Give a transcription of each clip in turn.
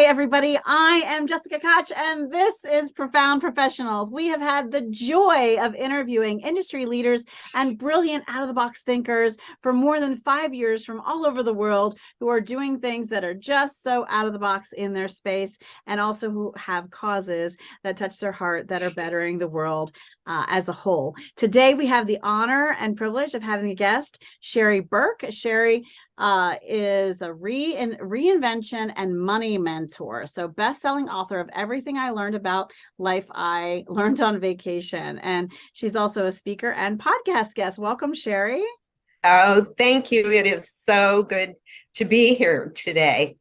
Hi, everybody. I am Jessica Koch, and this is Profound Professionals. We have had the joy of interviewing industry leaders and brilliant out-of-the-box thinkers for more than 5 years from all over the world who are doing things that are just so out of the box in their space, and also who have causes that touch their heart that are bettering the world as a whole. Today, we have the honor and privilege of having a guest, Sheri Berke. Sheri is a reinvention and money mentor. So best-selling author of Everything I Learned About Life I Learned on Vacation. And she's also a speaker and podcast guest. Welcome, Sheri. Oh, thank you. It is so good to be here today.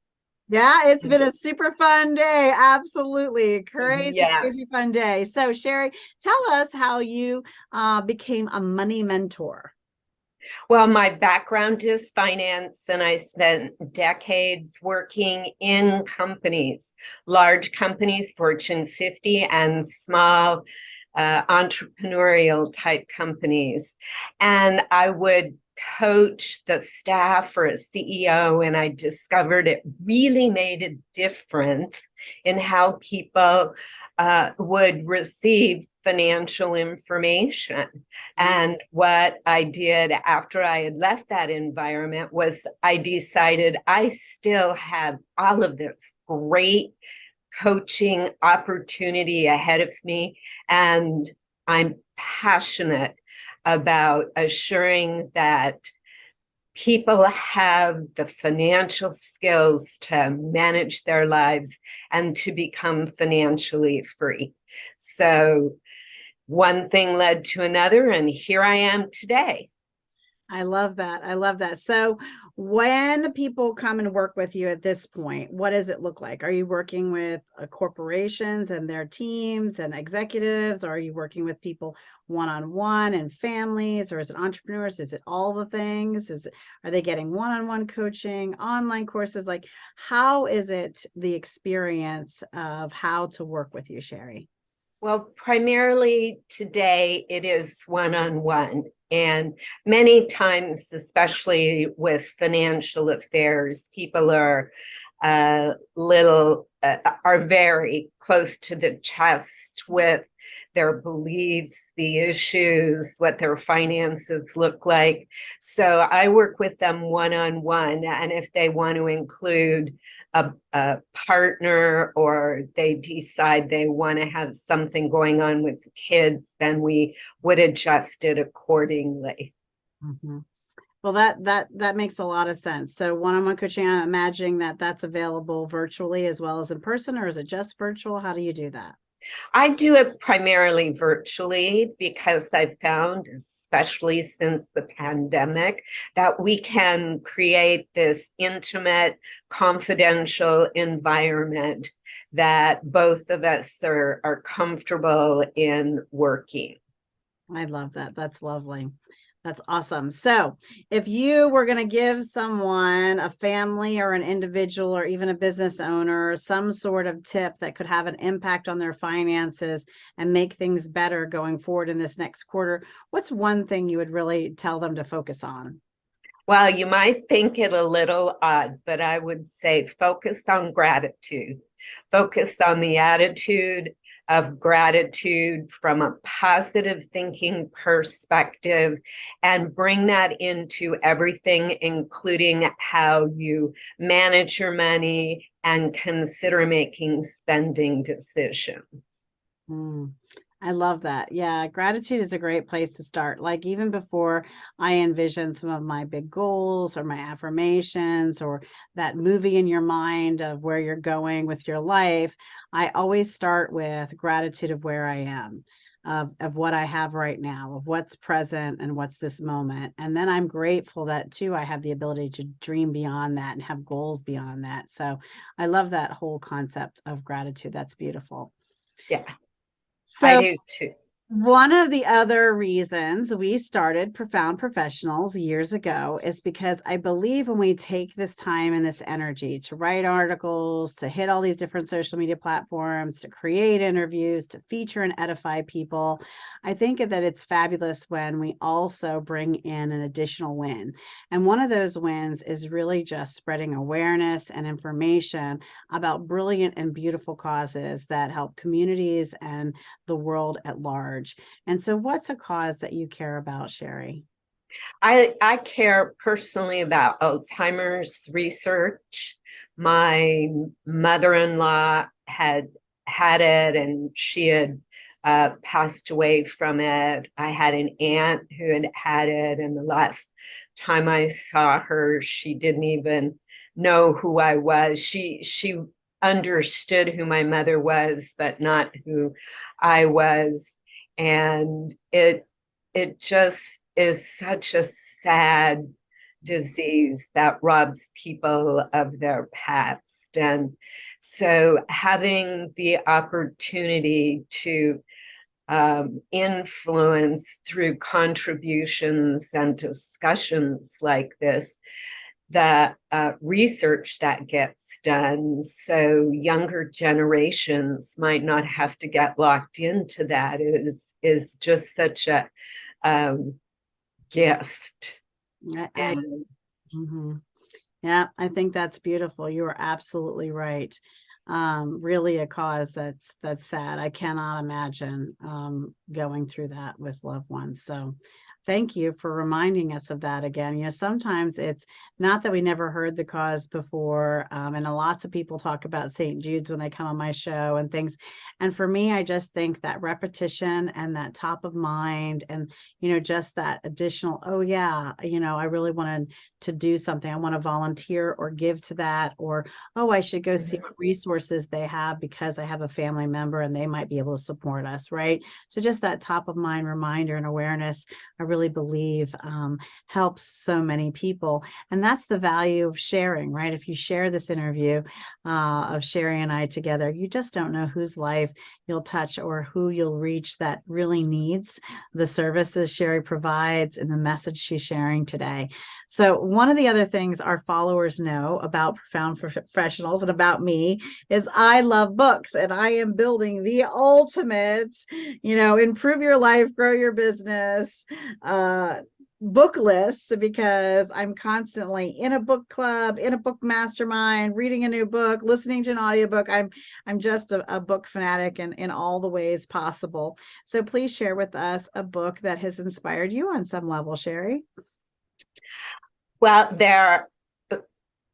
Yeah, it's been a super fun day. Absolutely. Crazy Yes. fun day. So Sheri, tell us how you became a money mentor. Well, my background is finance, and I spent decades working in companies, large companies, Fortune 50, and small entrepreneurial type companies. And I would coach the staff or a CEO, and I discovered it really made a difference in how people would receive financial information. And what I did after I had left that environment was I decided I still have all of this great coaching opportunity ahead of me. And I'm passionate about assuring that people have the financial skills to manage their lives and to become financially free. So one thing led to another, and here I am today. I love that. I love that. So when people come and work with you at this point, what does it look like? Are you working with corporations and their teams and executives? Or are you working with people one-on-one and families? Or is it entrepreneurs? Is it all the things? Are they getting one-on-one coaching, online courses? Like, how is it the experience of how to work with you, Sheri? Well, primarily today it is one-on-one. And many times, especially with financial affairs, people are are very close to the chest with their beliefs, the issues, what their finances look like. So I work with them one-on-one. And if they want to include a partner, or they decide they want to have something going on with the kids, then we would adjust it accordingly. Mm-hmm. Well, that makes a lot of sense. So one-on-one coaching, I'm imagining that that's available virtually as well as in person, or is it just virtual? How do you do that? I do it primarily virtually because I've found, especially since the pandemic, that we can create this intimate, confidential environment that both of us are comfortable in working. I love that. That's lovely. That's awesome. So, if you were going to give someone, a family or an individual or even a business owner, some sort of tip that could have an impact on their finances and make things better going forward in this next quarter, what's one thing you would really tell them to focus on? Well, you might think it a little odd, but I would say focus on gratitude. Focus on the attitude of gratitude from a positive thinking perspective, and bring that into everything, including how you manage your money and consider making spending decisions. Mm, I love that. Yeah, gratitude is a great place to start. Like even before I envision some of my big goals or my affirmations or that movie in your mind of where you're going with your life, I always start with gratitude of where I am. Of what I have right now, of what's present and what's this moment. And then I'm grateful that too, I have the ability to dream beyond that and have goals beyond that. So I love that whole concept of gratitude. That's beautiful. Yeah, I So do too. One of the other reasons we started Profound Professionals years ago is because I believe when we take this time and this energy to write articles, to hit all these different social media platforms, to create interviews, to feature and edify people, I think that it's fabulous when we also bring in an additional win. And one of those wins is really just spreading awareness and information about brilliant and beautiful causes that help communities and the world at large. And so, what's a cause that you care about, Sheri? I care personally about Alzheimer's research. My mother-in-law had it, and she had passed away from it. I had an aunt who had it, and the last time I saw her, she didn't even know who I was. She understood who my mother was, but not who I was, and it just is such a sad disease that robs people of their past. And so having the opportunity to influence through contributions and discussions like this, the research that gets done, so younger generations might not have to get locked into that, is just such a gift. I And mhm. Yeah, I think that's beautiful. You are absolutely right. Really a cause that's sad. I cannot imagine going through that with loved ones. So thank you for reminding us of that again. Sometimes it's not that we never heard the cause before, and lots of people talk about St. Jude's when they come on my show and things. And for me, I just think that repetition and that top of mind and, just that additional, oh yeah, I really wanted to do something. I want to volunteer or give to that, or, oh, I should go see what resources they have because I have a family member and they might be able to support us, right? So just that top of mind reminder and awareness, I really believe helps so many people. And that's the value of sharing, right? If you share this interview of Sheri and I together, you just don't know whose life you'll touch or who you'll reach that really needs the services Sheri provides and the message she's sharing today. So one of the other things our followers know about Profound Professionals and about me is I love books, and I am building the ultimate, improve your life, grow your business, book list, because I'm constantly in a book club, in a book mastermind, reading a new book, listening to an audiobook. I'm just a book fanatic in all the ways possible. So please share with us a book that has inspired you on some level, Sheri. well, there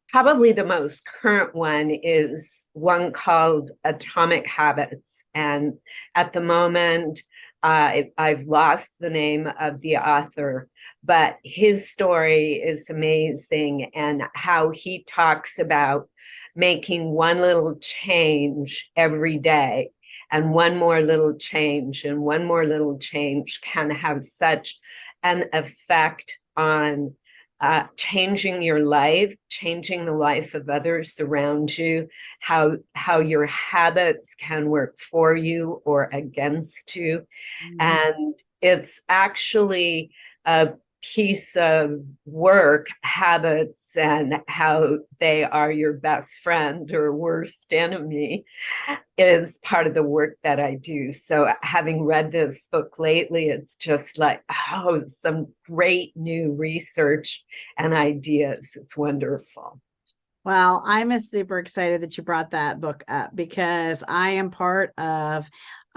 probably the most current one is one called Atomic Habits. And at the moment, I've lost the name of the author, but his story is amazing, and how he talks about making one little change every day, and one more little change and one more little change can have such an effect on changing your life, changing the life of others around you, how your habits can work for you or against you. Mhm. And it's actually a piece of work, habits, and how they are your best friend or worst enemy is part of the work that I do. So having read this book lately, it's just like, oh, some great new research and ideas. It's wonderful. Well, I'm super excited that you brought that book up because I am part of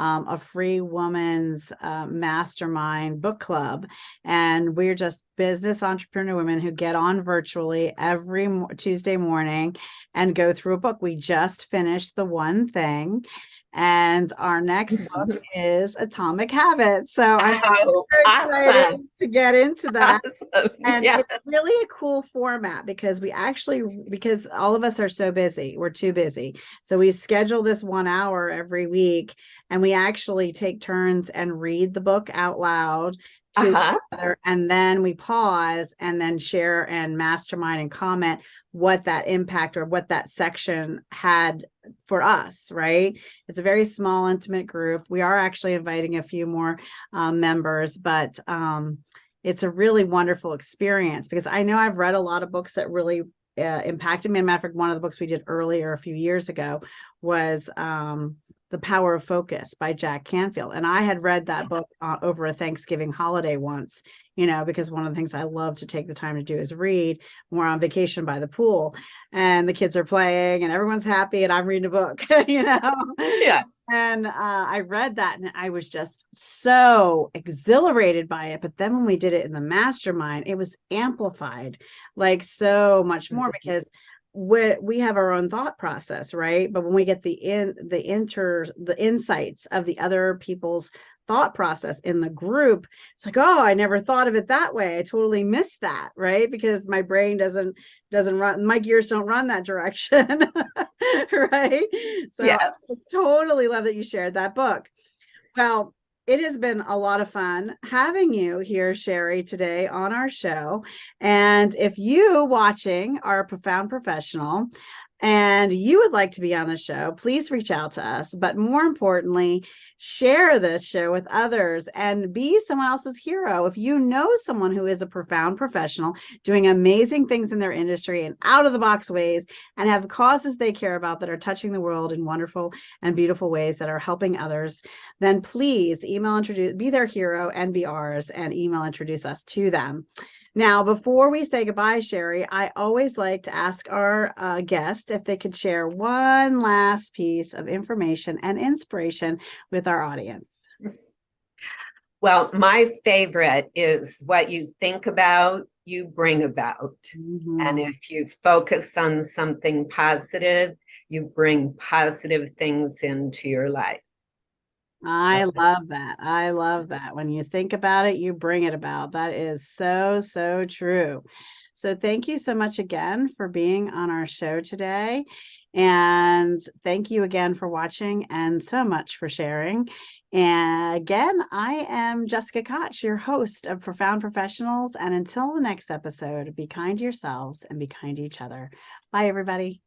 a free woman's mastermind book club. And we're just business entrepreneur women who get on virtually every Tuesday morning and go through a book. We just finished The One Thing. And our next book is Atomic Habits. So I'm Oh, super excited awesome. to get into that. Awesome. And Yeah. it's really a cool format because because all of us are so busy, we're too busy. So we schedule this 1 hour every week, and we actually take turns and read the book out loud to other, and then we pause and then share and mastermind and comment what that impact or what that section had for us, right? It's a very small, intimate group. We are actually inviting a few more members, but it's a really wonderful experience because I know I've read a lot of books that really impacted me. As a matter of fact, one of the books we did earlier a few years ago was The Power of Focus by Jack Canfield. And I had read that book over a Thanksgiving holiday once, because one of the things I love to take the time to do is read. We're on vacation by the pool and the kids are playing and everyone's happy and I'm reading a book, Yeah. And I read that and I was just so exhilarated by it. But then when we did it in the mastermind, it was amplified like so much more because we have our own thought process, right? But when we get the insights of the other people's thought process in the group, it's like, oh, I never thought of it that way. I totally missed that, right? Because my brain doesn't run, my gears don't run that direction, right? So yes. I totally love that you shared that book. Well, it has been a lot of fun having you here, Sheri, today on our show. And if you watching are a profound professional and you would like to be on the show, please reach out to us. But more importantly, share this show with others and be someone else's hero. If you know someone who is a profound professional doing amazing things in their industry and out of the box ways and have causes they care about that are touching the world in wonderful and beautiful ways that are helping others, then please be their hero and be ours, and email introduce us to them. Now, before we say goodbye, Sheri, I always like to ask our guest if they could share one last piece of information and inspiration with our audience. Well, my favorite is what you think about, you bring about. Mm-hmm. And if you focus on something positive, you bring positive things into your life. I love that. I love that. When you think about it, you bring it about. That is so, so true. So thank you so much again for being on our show today. And thank you again for watching and so much for sharing. And again, I am Jessica Koch, your host of Profound Professionals. And until the next episode, be kind to yourselves and be kind to each other. Bye, everybody.